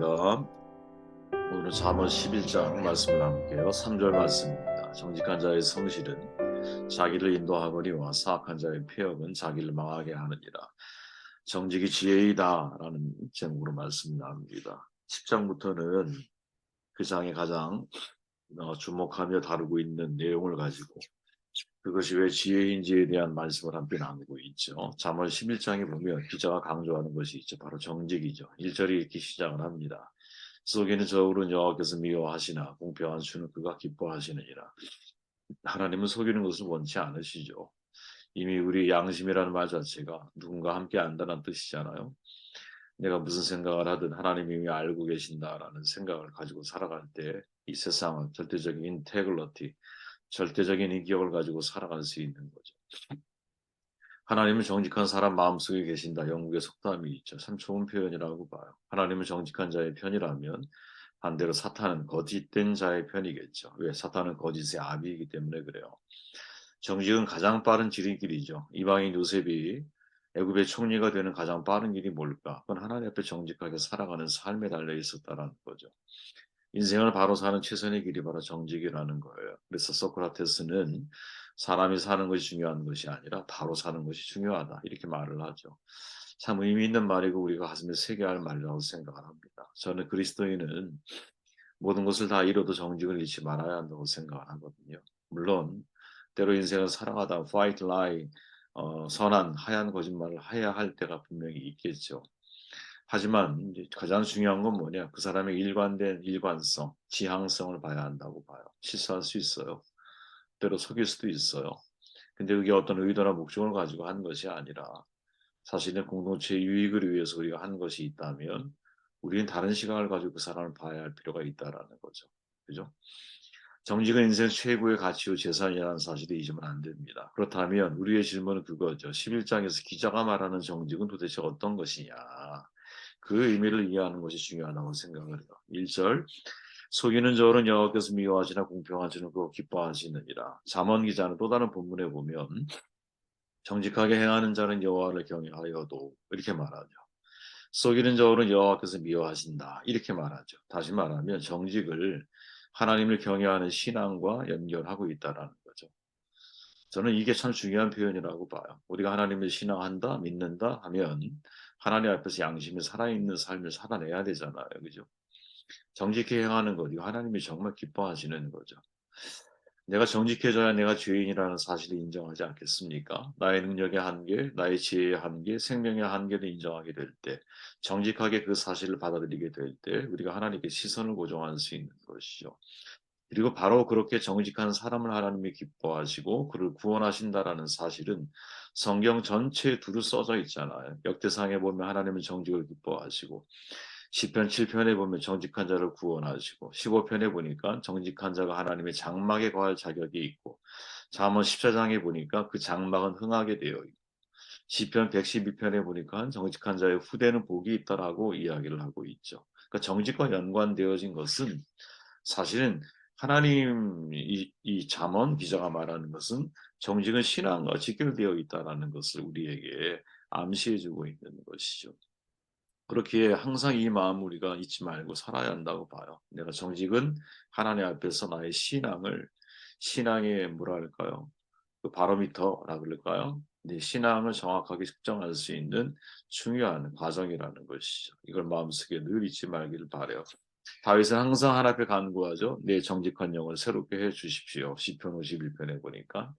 반갑습니다. 오늘은 잠언 11장 말씀을 나눌게요. 3절 말씀입니다. 정직한 자의 성실은 자기를 인도하거니와 사악한 자의 폐역은 자기를 망하게 하느니라. 정직이 지혜이다 라는 제목으로 말씀 나눕니다. 10장부터는 그 장에 가장 주목하며 다루고 있는 내용을 가지고 그것이 왜 지혜인지에 대한 말씀을 함께 나누고 있죠. 잠언 11장에 보면 기자가 강조하는 것이 있죠. 바로 정직이죠. 1절이 이렇게 시작을 합니다. 속이는 저울은 여호와께서 미워하시나 공평한 수는 그가 기뻐하시느니라. 하나님은 속이는 것을 원치 않으시죠. 이미 우리 양심이라는 말 자체가 누군가 함께 안다는 뜻이잖아요. 내가 무슨 생각을 하든 하나님이 이미 알고 계신다라는 생각을 가지고 살아갈 때 이 세상은 절대적인 인테글러티, 절대적인 인격을 가지고 살아갈 수 있는 거죠. 하나님은 정직한 사람 마음속에 계신다. 영국의 속담이 있죠. 참 좋은 표현이라고 봐요. 하나님은 정직한 자의 편이라면 반대로 사탄은 거짓된 자의 편이겠죠. 왜? 사탄은 거짓의 아비이기 때문에 그래요. 정직은 가장 빠른 지름길이죠. 이방인 요셉이 애굽의 총리가 되는 가장 빠른 길이 뭘까? 그건 하나님 앞에 정직하게 살아가는 삶에 달려 있었다라는 거죠. 인생을 바로 사는 최선의 길이 바로 정직이라는 거예요. 그래서 소크라테스는 사람이 사는 것이 중요한 것이 아니라 바로 사는 것이 중요하다. 이렇게 말을 하죠. 참 의미 있는 말이고 우리가 가슴에 새겨야 할 말이라고 생각을 합니다. 저는 그리스도인은 모든 것을 다 잃어도 정직을 잃지 말아야 한다고 생각을 하거든요. 물론 때로 인생을 살아가다 white lie, 선한 하얀 거짓말을 해야 할 때가 분명히 있겠죠. 하지만 이제 가장 중요한 건 뭐냐? 그 사람의 일관된 일관성, 지향성을 봐야 한다고 봐요. 실수할 수 있어요. 때로 속일 수도 있어요. 근데 그게 어떤 의도나 목적을 가지고 한 것이 아니라 사실은 공동체의 유익을 위해서 우리가 한 것이 있다면 우리는 다른 시각을 가지고 그 사람을 봐야 할 필요가 있다라는 거죠. 그죠? 정직은 인생 최고의 가치요 재산이라는 사실을 잊으면 안 됩니다. 그렇다면 우리의 질문은 그거죠. 11장에서 기자가 말하는 정직은 도대체 어떤 것이냐. 그 의미를 이해하는 것이 중요하다고 생각을 해요. 1절 속이는 저울은 여호와께서 미워하시나 공평한 주는 그거 기뻐하시느니라. 잠언 기자는 또 다른 본문에 보면 정직하게 행하는 자는 여호와를 경외하여도 이렇게 말하죠. 속이는 저울은 여호와께서 미워하신다 이렇게 말하죠. 다시 말하면 정직을 하나님을 경외하는 신앙과 연결하고 있다라는 거죠. 저는 이게 참 중요한 표현이라고 봐요. 우리가 하나님을 신앙한다, 믿는다 하면 하나님 앞에서 양심이 살아있는 삶을 살아내야 되잖아요. 그죠? 정직히 행하는 것, 이거 하나님이 정말 기뻐하시는 거죠. 내가 정직해져야 내가 죄인이라는 사실을 인정하지 않겠습니까? 나의 능력의 한계, 나의 지혜의 한계, 생명의 한계를 인정하게 될 때, 정직하게 그 사실을 받아들이게 될 때, 우리가 하나님께 시선을 고정할 수 있는 것이죠. 그리고 바로 그렇게 정직한 사람을 하나님이 기뻐하시고 그를 구원하신다라는 사실은 성경 전체에 두루 써져 있잖아요. 역대상에 보면 하나님은 정직을 기뻐하시고 시편 7편에 보면 정직한 자를 구원하시고 15편에 보니까 정직한 자가 하나님의 장막에 거할 자격이 있고 잠언 14장에 보니까 그 장막은 흥하게 되어 있고 시편 112편에 보니까 정직한 자의 후대는 복이 있다라고 이야기를 하고 있죠. 그러니까 정직과 연관되어진 것은 사실은 하나님 이 잠언 기자가 말하는 것은 정직은 신앙과 직결되어 있다라는 것을 우리에게 암시해주고 있는 것이죠. 그렇기에 항상 이 마음 우리가 잊지 말고 살아야 한다고 봐요. 내가 정직은 하나님 앞에서 나의 신앙의 뭐랄까요? 그 바로미터라 그럴까요? 네 신앙을 정확하게 측정할 수 있는 중요한 과정이라는 것이죠. 이걸 마음속에 늘 잊지 말기를 바라요. 다윗은 항상 하나님 앞에 간구하죠. 내 정직한 영을 새롭게 해 주십시오. 시편 51편에 보니까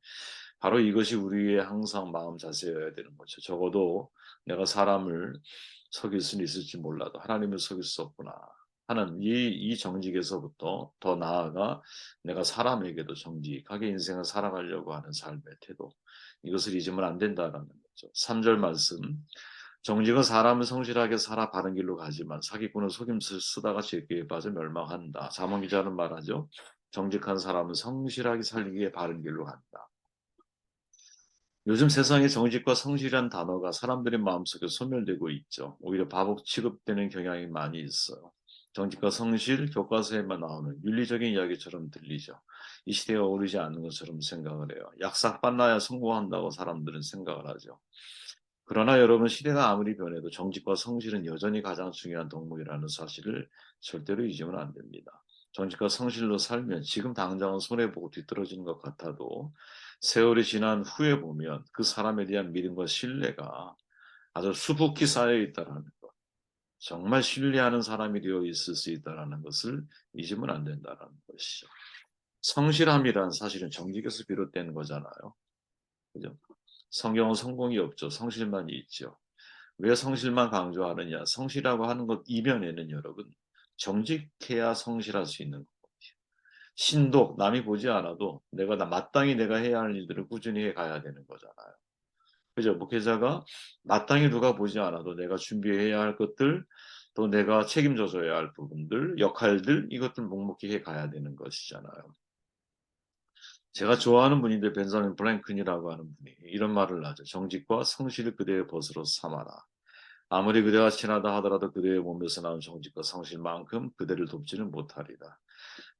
바로 이것이 우리의 항상 마음 자세여야 되는 거죠. 적어도 내가 사람을 속일 수는 있을지 몰라도 하나님을 속일 수 없구나 하는 이 정직에서부터 더 나아가 내가 사람에게도 정직하게 인생을 살아가려고 하는 삶의 태도 이것을 잊으면 안 된다라는 거죠. 3절 말씀 정직은 사람을 성실하게 살아 바른 길로 가지만 사기꾼은 속임수를 쓰다가 죄기에 빠져 멸망한다. 잠언 기자는 말하죠. 정직한 사람은 성실하게 살기에 바른 길로 간다. 요즘 세상에 정직과 성실이란 단어가 사람들의 마음속에 소멸되고 있죠. 오히려 바보 취급되는 경향이 많이 있어요. 정직과 성실, 교과서에만 나오는 윤리적인 이야기처럼 들리죠. 이 시대에 어울리지 않는 것처럼 생각을 해요. 약삭 빨라야 성공한다고 사람들은 생각을 하죠. 그러나 여러분, 시대가 아무리 변해도 정직과 성실은 여전히 가장 중요한 덕목이라는 사실을 절대로 잊으면 안 됩니다. 정직과 성실로 살면 지금 당장은 손해보고 뒤떨어지는 것 같아도 세월이 지난 후에 보면 그 사람에 대한 믿음과 신뢰가 아주 수북히 쌓여 있다는 것, 정말 신뢰하는 사람이 되어 있을 수 있다는 것을 잊으면 안 된다는 것이죠. 성실함이란 사실은 정직에서 비롯된 거잖아요. 그죠? 성경은 성공이 없죠. 성실만이 있죠. 왜 성실만 강조하느냐? 성실하고 하는 것 이면에는 여러분, 정직해야 성실할 수 있는 거예요. 신독, 남이 보지 않아도 마땅히 내가 해야 할 일들을 꾸준히 해 가야 되는 거잖아요. 그죠? 목회자가 마땅히 누가 보지 않아도 내가 준비해야 할 것들, 또 내가 책임져 줘야 할 부분들, 역할들, 이것들 묵묵히 해 가야 되는 것이잖아요. 제가 좋아하는 분인데 벤자민 플랭큰이라고 하는 분이 이런 말을 하죠. 정직과 성실을 그대의 벗으로 삼아라. 아무리 그대와 친하다 하더라도 그대의 몸에서 나온 정직과 성실만큼 그대를 돕지는 못하리라.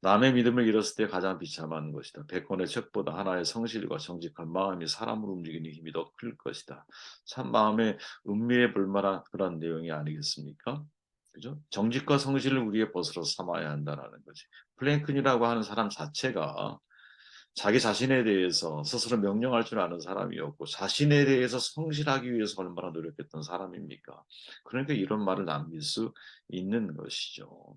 남의 믿음을 잃었을 때 가장 비참한 것이다. 백권의 책보다 하나의 성실과 정직한 마음이 사람을 움직이는 힘이 더 클 것이다. 참 마음에 음미해 볼 만한 그런 내용이 아니겠습니까? 그죠? 정직과 성실을 우리의 벗으로 삼아야 한다는 거지. 플랭큰이라고 하는 사람 자체가 자기 자신에 대해서 스스로 명령할 줄 아는 사람이었고 자신에 대해서 성실하기 위해서 얼마나 노력했던 사람입니까? 그러니까 이런 말을 남길 수 있는 것이죠.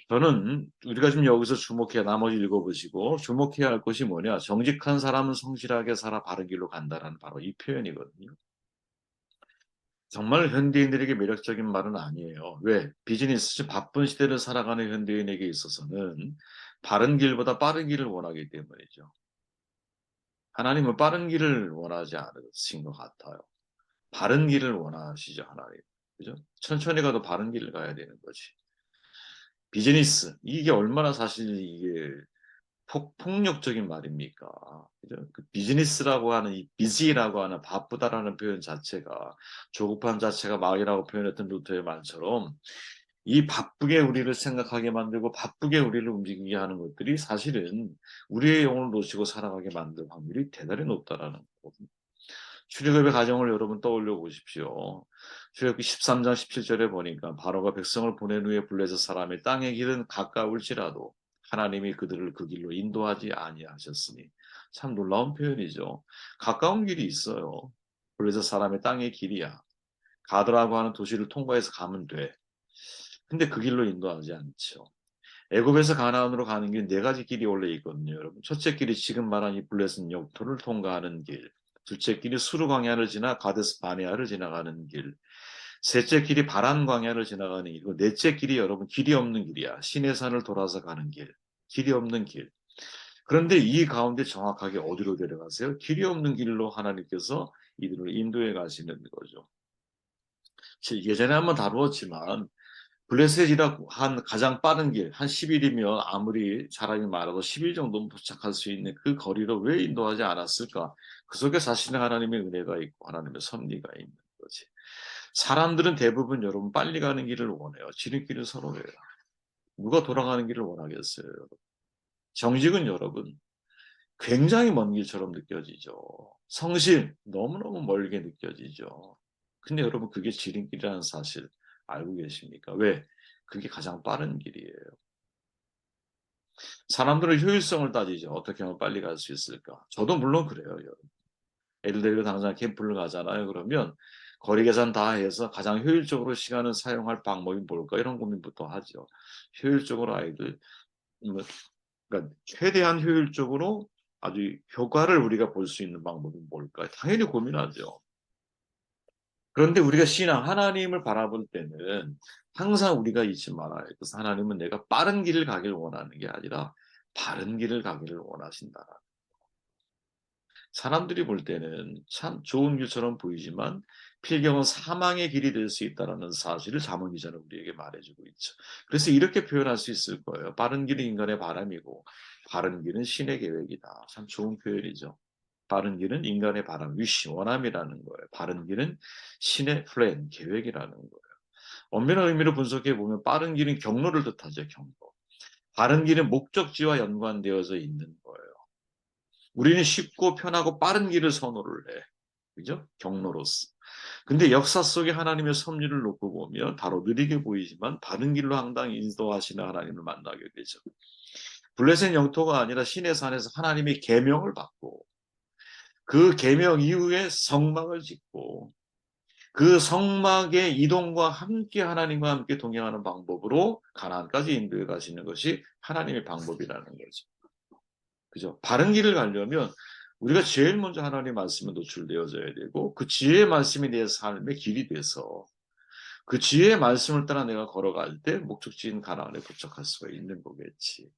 저는 우리가 지금 여기서 주목해야 나머지 읽어보시고 주목해야 할 것이 뭐냐? 정직한 사람은 성실하게 살아 바른 길로 간다라는 바로 이 표현이거든요. 정말 현대인들에게 매력적인 말은 아니에요. 왜? 비즈니스 바쁜 시대를 살아가는 현대인에게 있어서는 바른 길보다 빠른 길을 원하기 때문이죠. 하나님은 빠른 길을 원하지 않으신 것 같아요. 바른 길을 원하시죠, 하나님. 그죠? 천천히 가도 바른 길을 가야 되는 거지. 비즈니스, 이게 얼마나 사실 이게 폭력적인 말입니까? 그죠? 그 비즈니스라고 하는 이 비지라고 하는 바쁘다라는 표현 자체가 조급함 자체가 막이라고 표현했던 루터의 말처럼 이 바쁘게 우리를 생각하게 만들고 바쁘게 우리를 움직이게 하는 것들이 사실은 우리의 영혼을 놓치고 살아가게 만들 확률이 대단히 높다라는 거거든요. 출애굽의 가정을 여러분 떠올려 보십시오. 출애굽기 13장 17절에 보니까 바로가 백성을 보낸 후에 블레셋 사람의 땅의 길은 가까울지라도 하나님이 그들을 그 길로 인도하지 아니하셨으니 참 놀라운 표현이죠. 가까운 길이 있어요. 블레셋 사람의 땅의 길이야. 가드라고 하는 도시를 통과해서 가면 돼. 근데 그 길로 인도하지 않죠. 애굽에서 가나안으로 가는 길 네 가지 길이 원래 있거든요, 여러분. 첫째 길이 지금 말한 이 블레셋 영토를 통과하는 길. 둘째 길이 수르 광야를 지나 가데스 바네아를 지나가는 길. 셋째 길이 바란 광야를 지나가는 길이고 넷째 길이 여러분 길이 없는 길이야. 시내산을 돌아서 가는 길. 길이 없는 길. 그런데 이 가운데 정확하게 어디로 데려가세요? 길이 없는 길로 하나님께서 이들을 인도해 가시는 거죠. 예전에 한번 다루었지만 블레셋이라 한 가장 빠른 길, 한 10일이면 아무리 사람이 많아도 10일 정도는 도착할 수 있는 그 거리를 왜 인도하지 않았을까? 그 속에 사실은 하나님의 은혜가 있고 하나님의 섭리가 있는 거지. 사람들은 대부분 여러분 빨리 가는 길을 원해요. 지름길을 선호해요. 누가 돌아가는 길을 원하겠어요, 여러분. 정직은 여러분 굉장히 먼 길처럼 느껴지죠. 성실 너무너무 멀게 느껴지죠. 근데 여러분 그게 지름길이라는 사실 알고 계십니까? 왜? 그게 가장 빠른 길이에요. 사람들은 효율성을 따지죠. 어떻게 하면 빨리 갈 수 있을까? 저도 물론 그래요. 여러분. 애들 데리고 당장 캠프를 가잖아요. 그러면 거리 계산 다 해서 가장 효율적으로 시간을 사용할 방법이 뭘까? 이런 고민부터 하죠. 효율적으로 아이들, 뭐, 그러니까 최대한 효율적으로 아주 효과를 우리가 볼 수 있는 방법이 뭘까? 당연히 고민하죠. 그런데 우리가 신앙, 하나님을 바라볼 때는 항상 우리가 잊지 말아야 돼. 그래서 하나님은 내가 빠른 길을 가길 원하는 게 아니라 바른 길을 가기를 원하신다. 사람들이 볼 때는 참 좋은 길처럼 보이지만 필경은 사망의 길이 될 수 있다는 사실을 잠언 기자는 우리에게 말해주고 있죠. 그래서 이렇게 표현할 수 있을 거예요. 바른 길은 인간의 바람이고 바른 길은 신의 계획이다. 참 좋은 표현이죠. 바른 길은 인간의 바람, 위시, 원함이라는 거예요. 바른 길은 신의 플랜, 계획이라는 거예요. 엄밀한 의미로 분석해 보면 빠른 길은 경로를 뜻하죠, 경로. 바른 길은 목적지와 연관되어져 있는 거예요. 우리는 쉽고 편하고 빠른 길을 선호를 해. 그죠? 경로로서. 근데 역사 속에 하나님의 섭리를 놓고 보면 바로 느리게 보이지만 바른 길로 항상 인도하시는 하나님을 만나게 되죠. 블레셋 영토가 아니라 시내 산에서 하나님의 계명을 받고 그 계명 이후에 성막을 짓고 그 성막의 이동과 함께 하나님과 함께 동행하는 방법으로 가나안까지 인도해 가시는 것이 하나님의 방법이라는 거죠. 그죠? 바른 길을 가려면 우리가 제일 먼저 하나님의 말씀에 노출되어져야 되고 그 지혜의 말씀이 내 삶의 길이 돼서 그 지혜의 말씀을 따라 내가 걸어갈 때 목적지인 가나안에 도착할 수가 있는 거겠지.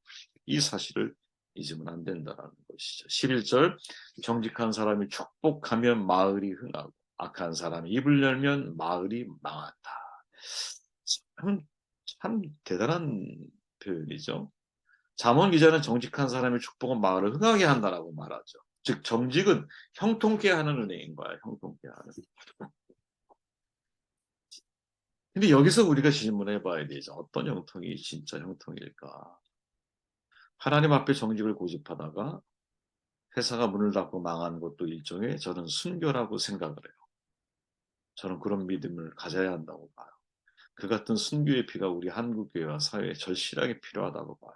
이 사실을 잊으면 안 된다는 것이죠. 11절 정직한 사람이 축복하면 마을이 흥하고 악한 사람이 입을 열면 마을이 망한다. 참, 참 대단한 표현이죠. 잠언 기자는 정직한 사람의 축복은 마을을 흥하게 한다라고 말하죠. 즉 정직은 형통케 하는 은혜인 거야. 형통케 하는. 근데 여기서 우리가 질문해 봐야 되죠. 어떤 형통이 진짜 형통일까? 하나님 앞에 정직을 고집하다가 회사가 문을 닫고 망한 것도 일종의 저는 순교라고 생각을 해요. 저는 그런 믿음을 가져야 한다고 봐요. 그 같은 순교의 피가 우리 한국교회와 사회에 절실하게 필요하다고 봐요.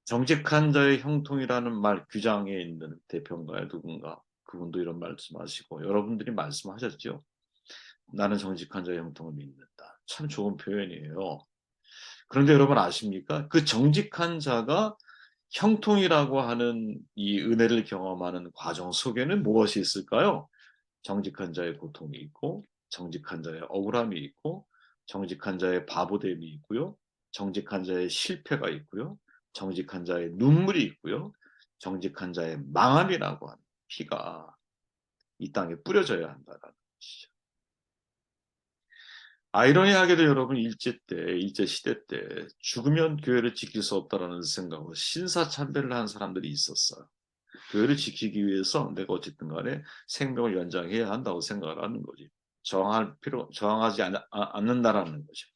정직한 자의 형통이라는 말 규장에 있는 대표인가요? 누군가? 그분도 이런 말씀하시고 여러분들이 말씀하셨죠. 나는 정직한 자의 형통을 믿는다. 참 좋은 표현이에요. 그런데 여러분 아십니까? 그 정직한 자가 형통이라고 하는 이 은혜를 경험하는 과정 속에는 무엇이 있을까요? 정직한 자의 고통이 있고, 정직한 자의 억울함이 있고, 정직한 자의 바보됨이 있고요, 정직한 자의 실패가 있고요, 정직한 자의 눈물이 있고요, 정직한 자의 망함이라고 하는 피가 이 땅에 뿌려져야 한다는 것이죠. 아이러니하게도 여러분 일제 시대 때 죽으면 교회를 지킬 수 없다라는 생각으로 신사참배를 한 사람들이 있었어요. 교회를 지키기 위해서 내가 어쨌든 간에 생명을 연장해야 한다고 생각을 하는 거지. 저항하지 않는다라는 거죠.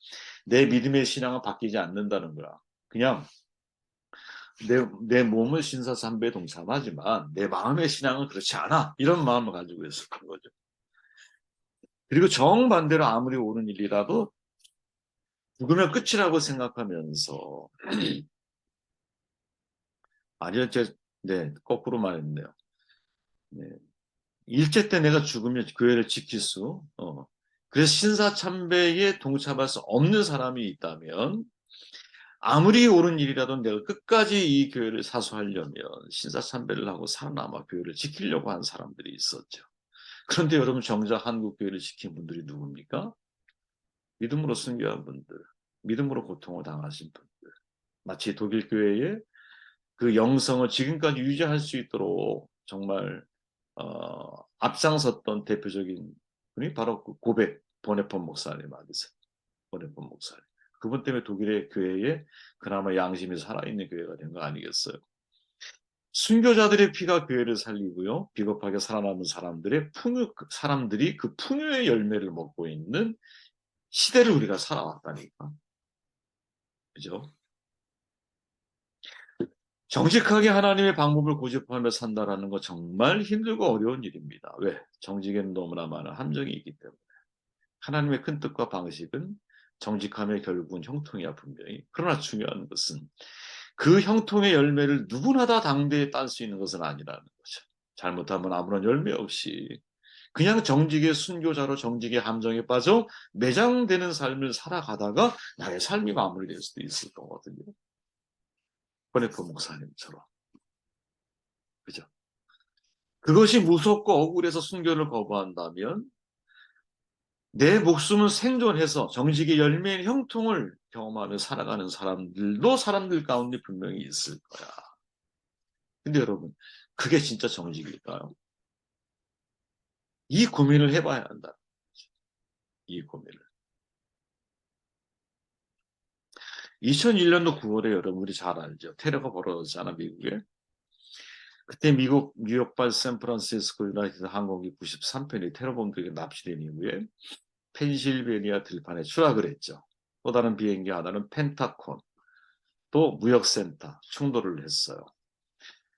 내 믿음의 신앙은 바뀌지 않는다는 거야. 그냥 내 몸은 신사참배에 동참하지만 내 마음의 신앙은 그렇지 않아. 이런 마음을 가지고 있었던 거죠. 그리고 정반대로 아무리 옳은 일이라도 죽으면 끝이라고 생각하면서 아니요, 네, 거꾸로 말했네요. 네. 일제 때 내가 죽으면 교회를 지킬 그래서 신사참배에 동참할 수 없는 사람이 있다면 아무리 옳은 일이라도 내가 끝까지 이 교회를 사수하려면 신사참배를 하고 살아남아 교회를 지키려고 한 사람들이 있었죠. 그런데 여러분 정작 한국 교회를 지킨 분들이 누굽니까? 믿음으로 순교한 분들, 믿음으로 고통을 당하신 분들. 마치 독일 교회의 그 영성을 지금까지 유지할 수 있도록 정말 앞장섰던 대표적인 분이 바로 그 고백 보네폰 목사님 아니세요? 보네폰 목사님. 그분 때문에 독일의 교회에 그나마 양심이 살아있는 교회가 된 거 아니겠어요? 순교자들의 피가 교회를 살리고요. 비겁하게 살아남은 사람들이 그 풍요의 열매를 먹고 있는 시대를 우리가 살아왔다니까. 그죠? 정직하게 하나님의 방법을 고집하며 산다라는 거 정말 힘들고 어려운 일입니다. 왜? 정직에는 너무나 많은 함정이 있기 때문에. 하나님의 큰 뜻과 방식은 정직함의 결국은 형통이야 분명히. 그러나 중요한 것은 그 형통의 열매를 누구나 다 당대에 딸 수 있는 것은 아니라는 거죠. 잘못하면 아무런 열매 없이 그냥 정직의 순교자로 정직의 함정에 빠져 매장되는 삶을 살아가다가 나의 삶이 마무리될 수도 있을 거거든요. 버네프 목사님처럼. 그죠? 그것이 무섭고 억울해서 순교를 거부한다면 내 목숨을 생존해서 정직의 열매인 형통을 경험하며 살아가는 사람들도 사람들 가운데 분명히 있을 거야. 근데 여러분, 그게 진짜 정직일까요? 이 고민을 해봐야 한다. 이 고민을. 2001년도 9월에 여러분들이 잘 알죠. 테러가 벌어졌잖아, 미국에. 그때 미국 뉴욕발 샌프란시스코 유나이티드 항공기 93편이 테러범들에게 납치된 이후에 펜실베니아 들판에 추락을 했죠. 또 다른 비행기 하나는 펜타콘, 또 무역센터 충돌을 했어요.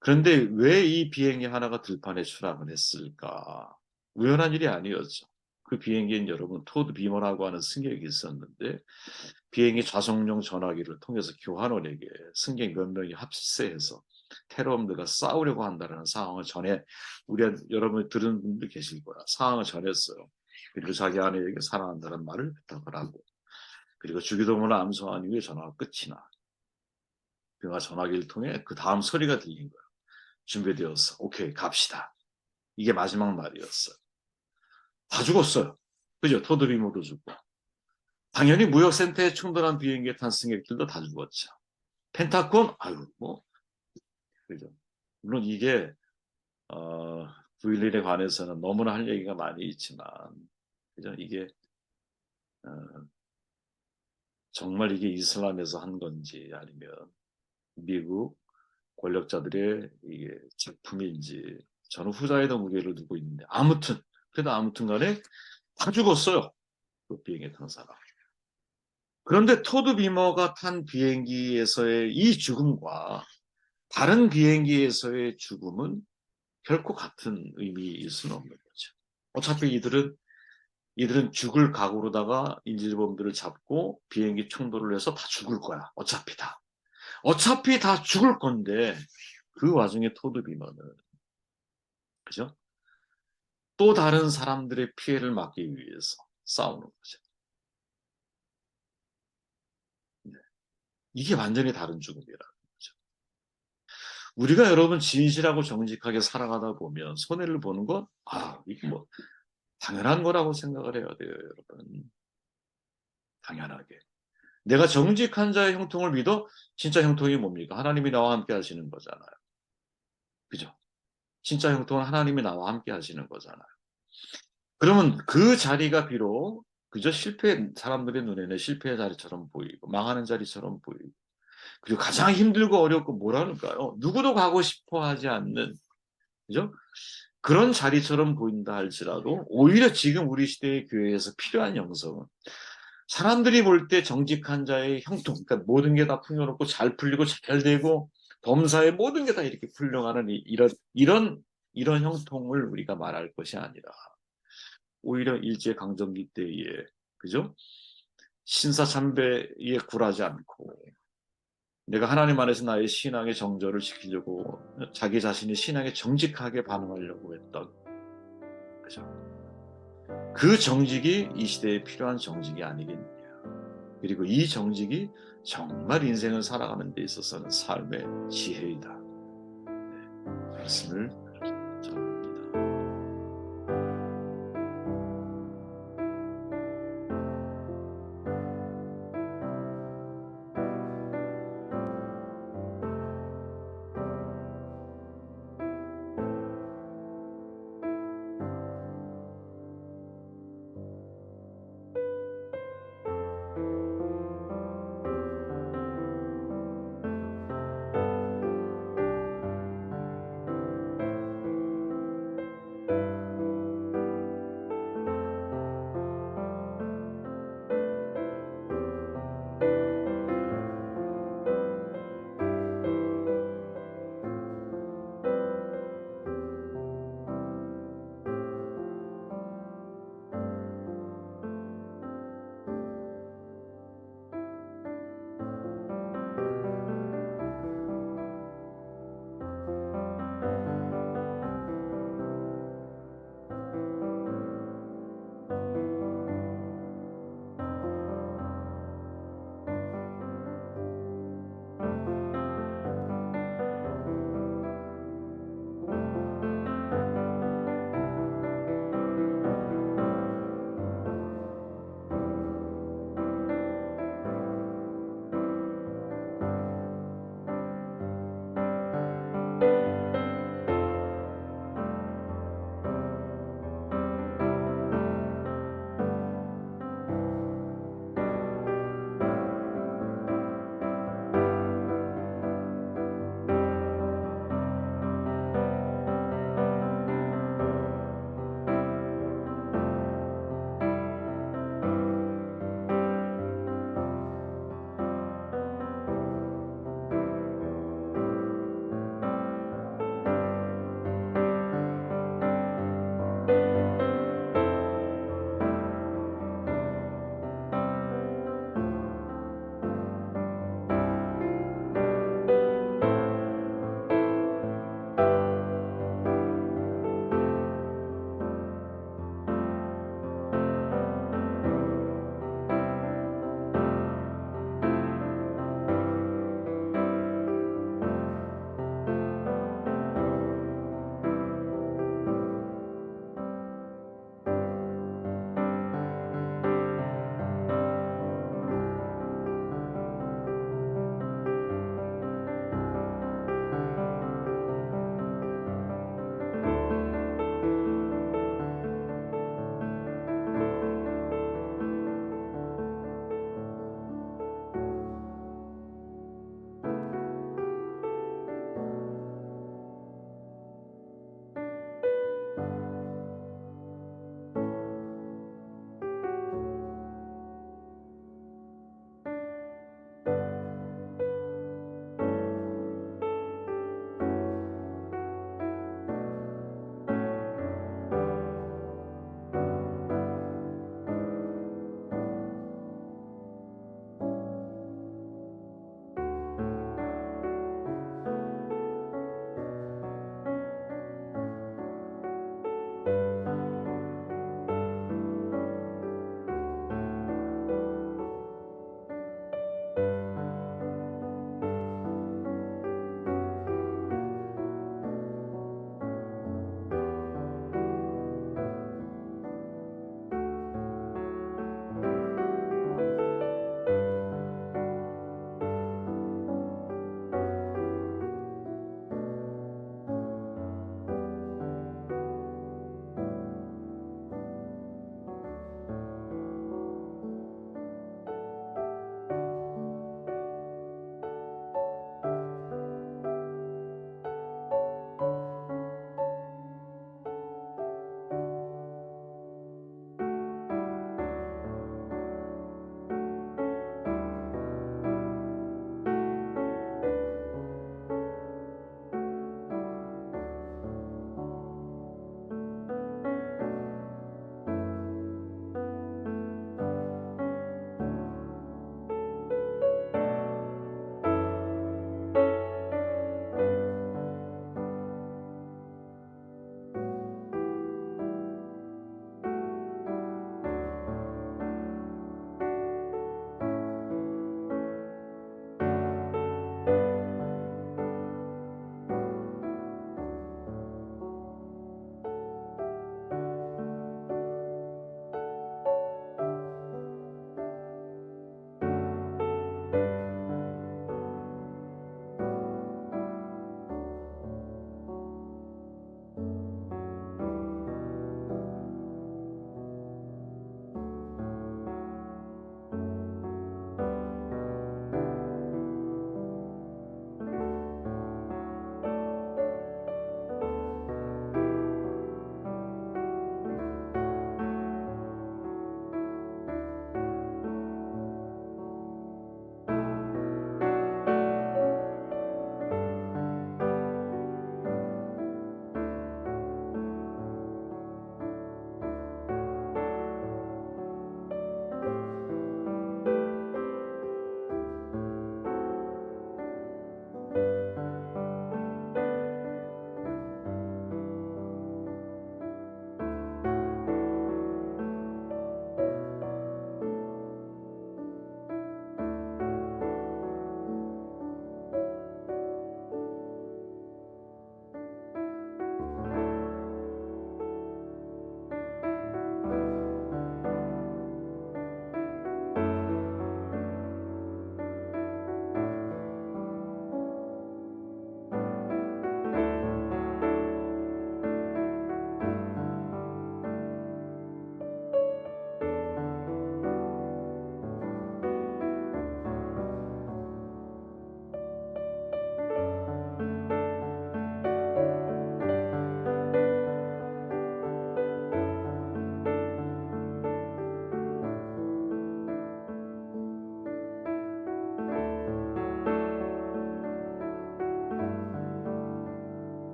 그런데 왜 이 비행기 하나가 들판에 추락을 했을까? 우연한 일이 아니었죠. 그 비행기엔 여러분 토드 비머라고 하는 승객이 있었는데 비행기 좌석용 전화기를 통해서 교환원에게 승객 몇 명이 합세해서 테러범들과 싸우려고 한다는 상황을 전해 여러분이 들은 분들 계실 거야. 상황을 전했어요. 그리고 자기 아내에게 사랑한다는 말을 부탁을 하고 그리고 주기도문을 암송한 이후에 전화가 끝이 나. 그가 전화기를 통해 그 다음 소리가 들린 거야. 준비되었어. 오케이, 갑시다. 이게 마지막 말이었어. 다 죽었어요. 그죠? 토드비모도 죽고. 당연히 무역센터에 충돌한 비행기에 탄 승객들도 다 죽었죠. 펜타곤? 아유, 뭐, 그죠? 물론 이게, 어, 9.11에 관해서는 너무나 할 얘기가 많이 있지만, 그죠? 이게, 어, 정말 이게 이슬람에서 한 건지 아니면 미국 권력자들의 이게 작품인지 저는 후자에 더 무게를 두고 있는데 그래도 아무튼 간에 다 죽었어요. 그 비행기에 탄 사람. 그런데 토드 비머가 탄 비행기에서의 이 죽음과 다른 비행기에서의 죽음은 결코 같은 의미일 수는 없는 거죠. 어차피 이들은 죽을 각오로다가 인질범들을 잡고 비행기 충돌을 해서 다 죽을 거야. 어차피 다 죽을 건데 그 와중에 토드 비머는 그죠? 또 다른 사람들의 피해를 막기 위해서 싸우는 거죠. 네. 이게 완전히 다른 죽음이라는 거죠. 우리가 여러분 진실하고 정직하게 살아가다 보면 손해를 보는 건 이게 뭐 당연한 거라고 생각을 해야 돼요, 여러분. 당연하게. 내가 정직한 자의 형통을 믿어 진짜 형통이 뭡니까? 하나님이 나와 함께 하시는 거잖아요. 그죠? 진짜 형통은 하나님이 나와 함께 하시는 거잖아요. 그러면 그 자리가 비록 그저 사람들의 눈에는 실패의 자리처럼 보이고 망하는 자리처럼 보이고 그리고 가장 힘들고 어렵고 뭐랄까요? 누구도 가고 싶어 하지 않는 그죠? 그런 자리처럼 보인다 할지라도 오히려 지금 우리 시대의 교회에서 필요한 영성은 사람들이 볼 때 정직한 자의 형통, 그러니까 모든 게 다 풍요롭고 잘 풀리고 잘 되고 범사의 모든 게 다 이렇게 풀려가는 이런 형통을 우리가 말할 것이 아니라 오히려 일제 강점기 때에 그죠? 신사참배에 굴하지 않고 내가 하나님 안에서 나의 신앙의 정절을 지키려고 자기 자신이 신앙에 정직하게 반응하려고 했던 그죠? 그 정직이 이 시대에 필요한 정직이 아니겠느냐. 그리고 이 정직이 정말 인생을 살아가는 데 있어서는 삶의 지혜이다. 네, 말씀을 전합니다.